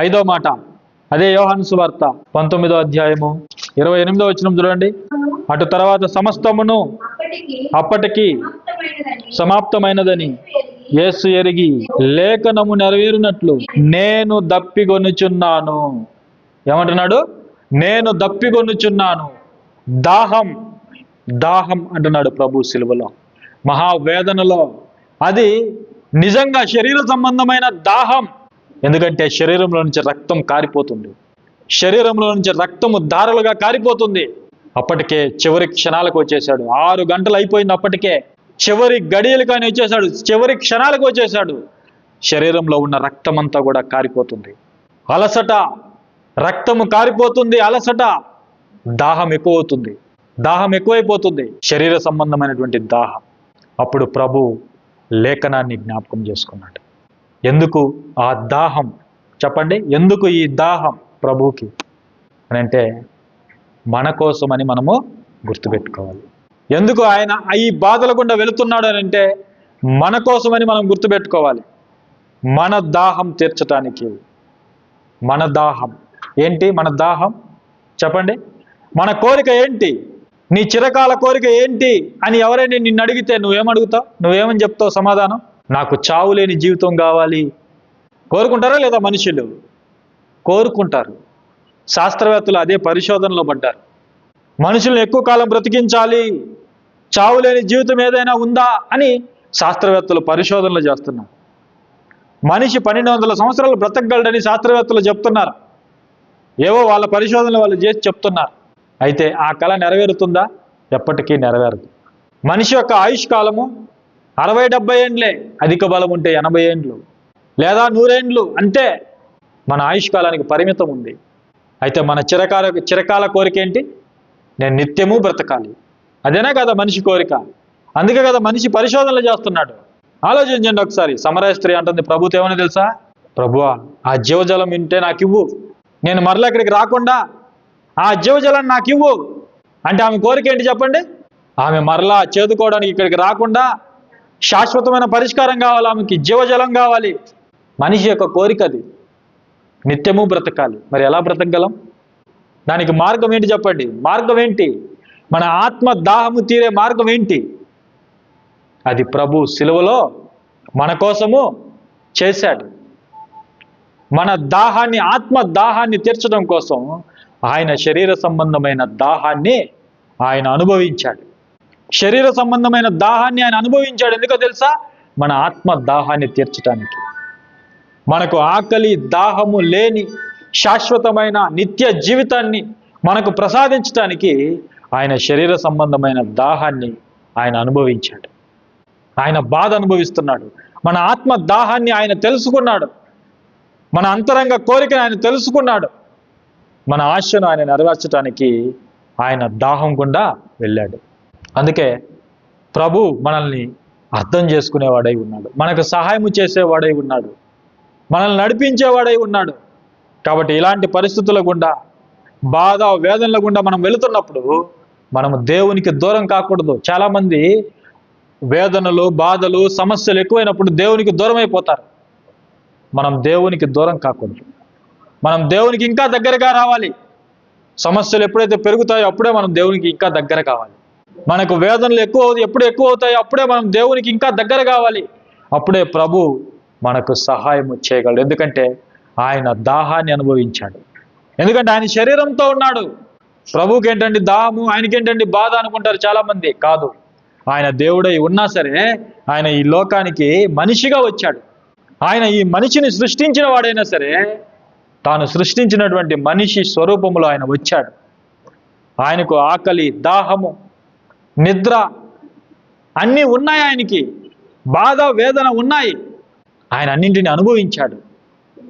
5వ మాట అదే యోహాను సువార్త 19వ అధ్యాయము 28వ వచనం చూడండి. అటు తర్వాత సమస్తమును అప్పటికి సమాప్తమైనదని యేసు ఎరిగి లేఖనము నెరవేరునట్లు నేను దప్పిగొనుచున్నాను. ఏమంటున్నాడు? నేను దప్పిగొనుచున్నాను. దాహం దాహం అంటున్నాడు ప్రభు సిలువలో, మహావేదనలో. అది నిజంగా శరీర సంబంధమైన దాహం. ఎందుకంటే శరీరంలో నుంచి రక్తం కారిపోతుంది, శరీరంలో నుంచి రక్తము ధారలుగా కారిపోతుంది. అప్పటికే చివరి క్షణాలకు వచ్చేసాడు. 6 గంటలు అయిపోయింది. అప్పటికే చివరి గడియలు కానీ వచ్చేసాడు, చివరి క్షణాలకు వచ్చేసాడు. శరీరంలో ఉన్న రక్తం అంతా కూడా కారిపోతుంది. అలసట, రక్తము కారిపోతుంది, అలసట, దాహం ఎక్కువవుతుంది, దాహం ఎక్కువైపోతుంది, శరీర సంబంధమైనటువంటి దాహం. అప్పుడు ప్రభు లేఖనాన్ని జ్ఞాపకం చేసుకున్నాడు. ఎందుకు ఆ దాహం? చెప్పండి, ఎందుకు ఈ దాహం ప్రభువుకి అని అంటే మన కోసమని మనము గుర్తుపెట్టుకోవాలి. ఎందుకు ఆయన ఈ బాధల గుండా వెళుతున్నాడు అని అంటే మన కోసమని మనం గుర్తుపెట్టుకోవాలి. మన దాహం తీర్చటానికి. మన దాహం ఏంటి? మన దాహం చెప్పండి. మన కోరిక ఏంటి? నీ చిరకాల కోరిక ఏంటి అని ఎవరైనా నిన్ను అడిగితే నువ్వేమడుగుతావు? నువ్వేమని చెప్తావు సమాధానం? నాకు చావు లేని జీవితం కావాలి. కోరుకుంటారా లేదా? మనుషులు కోరుకుంటారు. శాస్త్రవేత్తలు అదే పరిశోధనలో పడ్డారు. మనుషులను ఎక్కువ కాలం బ్రతికించాలి, చావు లేని జీవితం ఏదైనా ఉందా అని శాస్త్రవేత్తలు పరిశోధనలు చేస్తున్నారు. మనిషి 1200 సంవత్సరాలు బ్రతకగలడని శాస్త్రవేత్తలు చెప్తున్నారు. ఏవో వాళ్ళ పరిశోధనలు వాళ్ళు చేసి చెప్తున్నారు. అయితే ఆ కళ నెరవేరుతుందా? ఎప్పటికీ నెరవేరదు. మనిషి యొక్క ఆయుష్ కాలము 60-70 ఏండ్లే, అధిక బలం ఉంటే 80 ఏండ్లు లేదా 100 ఏండ్లు, అంతే మన ఆయుష్ కాలానికి పరిమితం ఉంది. అయితే మన చిరకాల కోరిక ఏంటి? నేను నిత్యము బ్రతకాలి. అదేనా కదా మనిషి కోరిక? అందుకే కదా మనిషి పరిశోధనలు చేస్తున్నాడు. ఆలోచించండి ఒకసారి. సమరయ స్త్రీ అంటుంది ప్రభుతో ఏమని తెలుసా? ప్రభువా, ఆ జీవజలం వింటే నాకు ఇవ్వు, నేను మరలా ఇక్కడికి రాకుండా ఆ జీవజలాన్ని నాకు ఇవ్వు అంటే ఆమె కోరిక ఏంటి చెప్పండి? ఆమె మరలా చేదుకోవడానికి ఇక్కడికి రాకుండా శాశ్వతమైన పరిష్కారం కావాలి, ఆమెకి జీవజలం కావాలి. మనిషి యొక్క కోరిక అది, నిత్యము బ్రతకాలి. మరి ఎలా బ్రతకగలం? దానికి మార్గం ఏంటి చెప్పండి? మార్గం ఏంటి? మన ఆత్మ దాహము తీరే మార్గం ఏంటి? అది ప్రభు సిలువలో మన కోసము చేశాడు. మన దాహాన్ని, ఆత్మ దాహాన్ని తీర్చడం కోసం ఆయన శరీర సంబంధమైన దాహాన్ని ఆయన అనుభవించాడు. శరీర సంబంధమైన దాహాన్ని ఆయన అనుభవించాడు. ఎందుకో తెలుసా? మన ఆత్మ దాహాన్ని తీర్చడానికి. మనకు ఆకలి దాహము లేని శాశ్వతమైన నిత్య జీవితాన్ని మనకు ప్రసాదించడానికి ఆయన శరీర సంబంధమైన దాహాన్ని ఆయన అనుభవించాడు. ఆయన బాధ అనుభవిస్తున్నాడు. మన ఆత్మ దాహాన్ని ఆయన తెలుసుకున్నాడు. మన అంతరంగ కోరికను ఆయన తెలుసుకున్నాడు. మన ఆశను ఆయన నెరవేర్చడానికి ఆయన దాహం గుండా వెళ్ళాడు. అందుకే ప్రభు మనల్ని అర్థం చేసుకునేవాడై ఉన్నాడు, మనకు సహాయం చేసేవాడై ఉన్నాడు, మనల్ని నడిపించేవాడై ఉన్నాడు. కాబట్టి ఇలాంటి పరిస్థితుల గుండా, బాధ వేదనల గుండా మనం వెళుతున్నప్పుడు మనము దేవునికి దూరం కాకూడదు. చాలామంది వేదనలు, బాధలు, సమస్యలు ఎక్కువైనప్పుడు దేవునికి దూరం అయిపోతారు. మనం దేవునికి దూరం కాకూడదు. మనం దేవునికి ఇంకా దగ్గరగా రావాలి. సమస్యలు ఎప్పుడైతే పెరుగుతాయో అప్పుడే మనం దేవునికి ఇంకా దగ్గర కావాలి. మనకు వేదనలు ఎప్పుడు ఎక్కువ అవుతాయో అప్పుడే మనం దేవునికి ఇంకా దగ్గర కావాలి. అప్పుడే ప్రభు మనకు సహాయం చేయగలడు. ఎందుకంటే ఆయన దాహాన్ని అనుభవించాడు. ఎందుకంటే ఆయన శరీరంతో ఉన్నాడు. ప్రభువుకి ఏంటండి దాహము, ఆయనకేంటండి బాధ అనుకుంటారు చాలామంది. కాదు, ఆయన దేవుడై ఉన్నా సరే ఆయన ఈ లోకానికి మనిషిగా వచ్చాడు. ఆయన ఈ మనిషిని సృష్టించిన వాడైనా సరే తాను సృష్టించినటువంటి మనిషి స్వరూపంలో ఆయన వచ్చాడు. ఆయనకు ఆకలి, దాహము, నిద్ర అన్నీ ఉన్నాయి. ఆయనకి బాధ వేదన ఉన్నాయి. ఆయన అన్నింటిని అనుభవించాడు.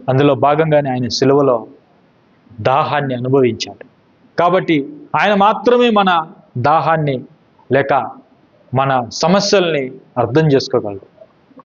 అందులో భాగంగానే ఆయన సిలువలో దాహాన్ని అనుభవించాడు. కాబట్టి ఆయన మాత్రమే మన దాహాన్ని లేక మన సమస్యల్ని అర్థం చేసుకోగలడు.